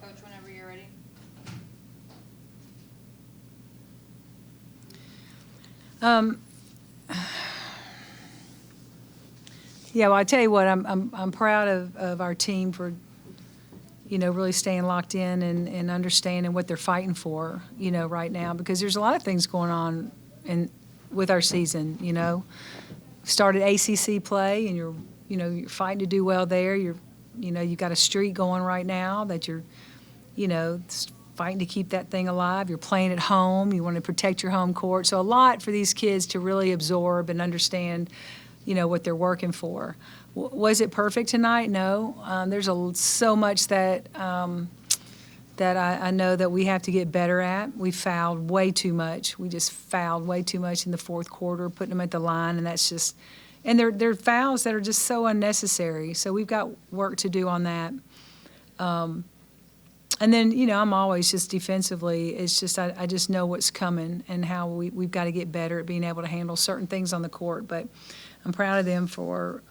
Coach, whenever you're ready. Yeah, well, I tell you what, I'm proud of our team for, really staying locked in and understanding what they're fighting for, right now, because there's a lot of things going on with our season. Started ACC play, and you're fighting to do well there. You've got a streak going right now that you're, fighting to keep that thing alive. You're playing at home. You want to protect your home court. So a lot for these kids to really absorb and understand, what they're working for. Was it perfect tonight? No. There's so much that I know that we have to get better at. We fouled way too much. We just fouled way too much in the fourth quarter, putting them at the line, and that's just – and they're fouls that are just so unnecessary. So we've got work to do on that. And then, I'm always just defensively, it's just I just know what's coming and how we've got to get better at being able to handle certain things on the court. But I'm proud of them for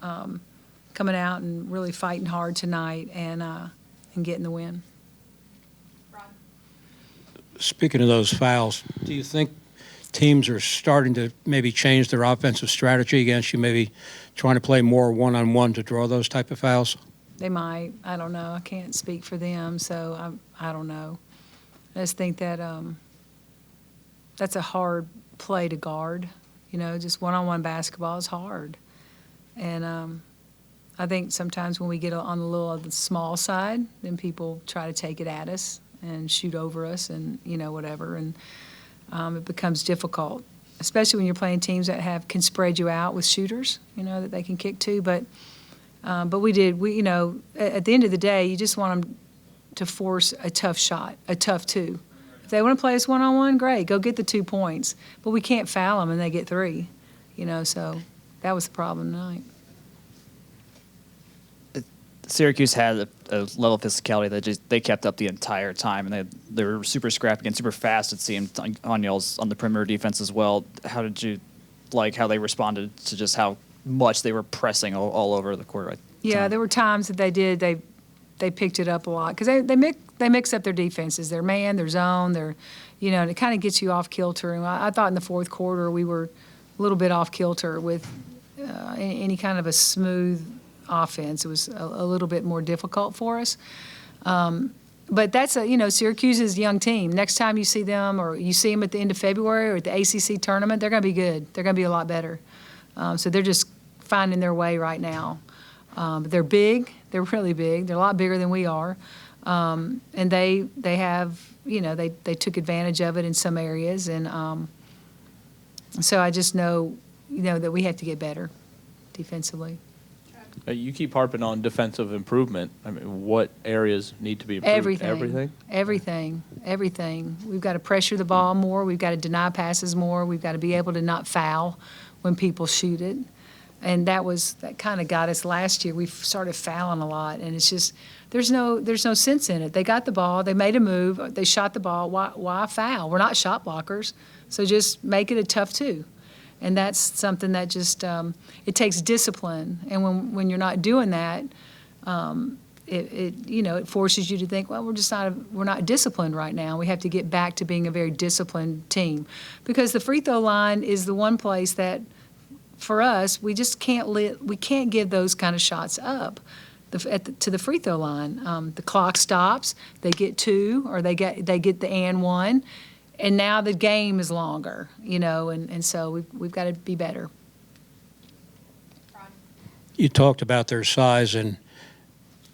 coming out and really fighting hard tonight and getting the win. Speaking of those fouls, do you think teams are starting to maybe change their offensive strategy against you, maybe trying to play more one-on-one to draw those type of fouls? They might. I don't know. I can't speak for them, so I don't know. I just think that that's a hard play to guard. Just one-on-one basketball is hard. And I think sometimes when we get on the small side, then people try to take it at us and shoot over us and, whatever. And it becomes difficult, especially when you're playing teams that can spread you out with shooters, that they can kick to. But at the end of the day, you just want them to force a tough shot, a tough two. If they want to play us one-on-one, great, go get the 2 points. But we can't foul them and they get 3, so that was the problem tonight. Syracuse had a level of physicality that they kept up the entire time, and they were super scrappy and super fast, it seemed, on y'all's on the perimeter defense as well. How did you like how they responded to just how much they were pressing all over the court? Yeah, there were times that they picked it up a lot because they mix up their defenses, their man, their zone, and it kind of gets you off kilter. And I thought in the fourth quarter we were a little bit off kilter with any kind of a smooth offense. It was a little bit more difficult for us. But that's Syracuse's young team. Next time you see them or you see them at the end of February or at the ACC tournament, they're going to be good. They're going to be a lot better. So they're just finding their way right now. But they're big. They're really big. They're a lot bigger than we are. And they have, they took advantage of it in some areas. And so I just know, that we have to get better defensively. You keep harping on defensive improvement. I mean, what areas need to be improved? Everything. We've got to pressure the ball more. We've got to deny passes more. We've got to be able to not foul when people shoot it. And that kind of got us last year. We started fouling a lot, and it's just there's no sense in it. They got the ball, they made a move, they shot the ball. Why foul? We're not shot blockers, so just make it a tough 2. And that's something that just it takes discipline. And when you're not doing that, it forces you to think, well, we're not disciplined right now. We have to get back to being a very disciplined team, because the free throw line is the one place that, for us, we just can't give those kind of shots up to the free throw line. The clock stops. They get 2, or they get the and 1. And now the game is longer, and so we've got to be better. You talked about their size, and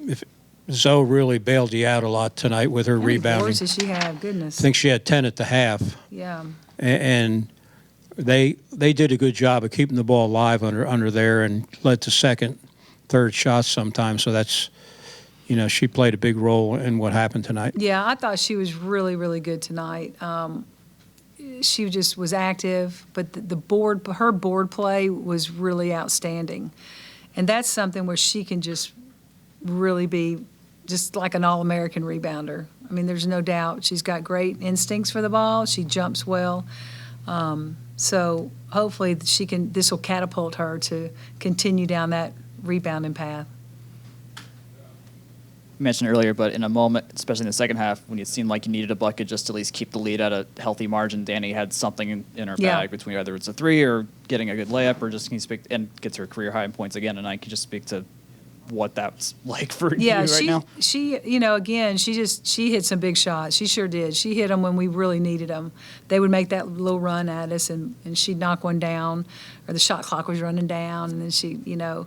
if Zoe really bailed you out a lot tonight with her rebounding. How many boards does she have? Goodness. I think she had 10 at the half. Yeah. And they did a good job of keeping the ball alive under there and led to second, third shots sometimes. So that's, she played a big role in what happened tonight. Yeah, I thought she was really, really good tonight. She just was active, but her board play was really outstanding. And that's something where she can just really be just like an All-American rebounder. I mean, there's no doubt. She's got great instincts for the ball. She jumps well. So hopefully this will catapult her to continue down that rebounding path. mentioned earlier, but in a moment, especially in the second half, when it seemed like you needed a bucket just to at least keep the lead at a healthy margin, Dani had something in her Yeah. bag between whether it's a three or getting a good layup or just can you speak and gets her career high in points again. And I can just speak to what that's like for you right now. She, you know, again, she hit some big shots. She sure did. She hit them when we really needed them. They would make that little run at us, and she'd knock one down, or the shot clock was running down, and then she, you know,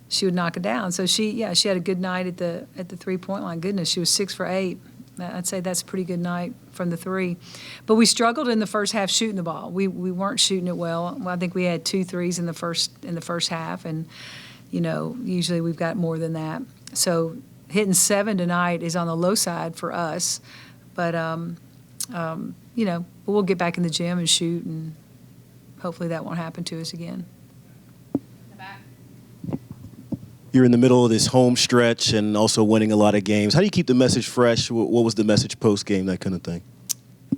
she would knock it down. So she had a good night at the 3-point line. Goodness, she was 6 for 8. I'd say that's a pretty good night from the three. But we struggled in the first half shooting the ball. We weren't shooting it well. I think we had 2 threes in the first half, and you know, usually we've got more than that. So hitting 7 tonight is on the low side for us. But, you know, we'll get back in the gym and shoot, and hopefully that won't happen to us again. You're in the middle of this home stretch and also winning a lot of games. How do you keep the message fresh? What was the message post-game, that kind of thing?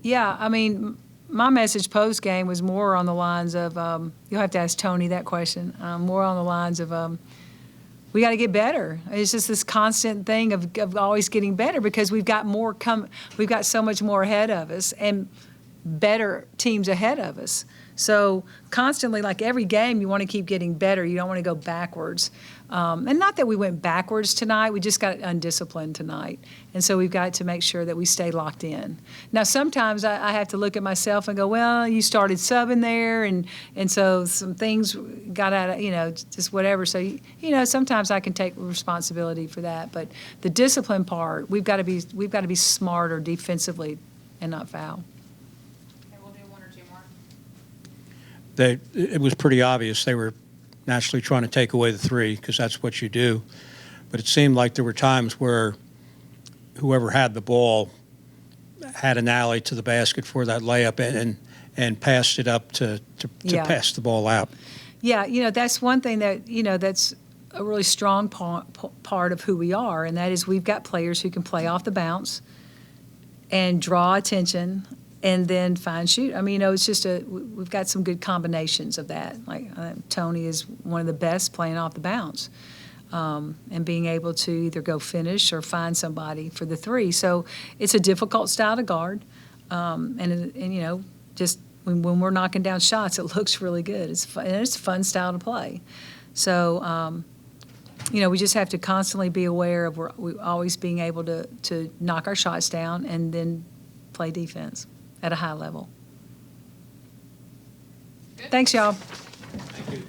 Yeah, I mean, my message post-game was more on the lines of, you'll have to ask Tony that question, more on the lines of, we got to get better. It's just this constant thing of always getting better because we've got we've got so much more ahead of us and better teams ahead of us. So constantly, like every game, you want to keep getting better. You don't want to go backwards. And not that we went backwards tonight, we just got undisciplined tonight. And so we've got to make sure that we stay locked in. Now, sometimes I have to look at myself and go, well, you started subbing there, and so some things got out of, you know, just whatever. So, you know, sometimes I can take responsibility for that. But the discipline part, we've got to be smarter defensively and not foul. It was pretty obvious they were naturally trying to take away the three because that's what you do. But it seemed like there were times where whoever had the ball had an alley to the basket for that layup and passed it up to pass the ball out. Yeah, you know, that's one thing that, you know, that's a really strong part of who we are, and that is we've got players who can play off the bounce and draw attention and then find shoot. I mean, you know, it's just we've got some good combinations of that. Like Tony is one of the best playing off the bounce and being able to either go finish or find somebody for the three. So it's a difficult style to guard, and you know, just when we're knocking down shots, it looks really good. It's fun, and it's a fun style to play. So you know, we just have to constantly be aware of we always being able to knock our shots down and then play defense at a high level. Good. Thanks, y'all. Thank you.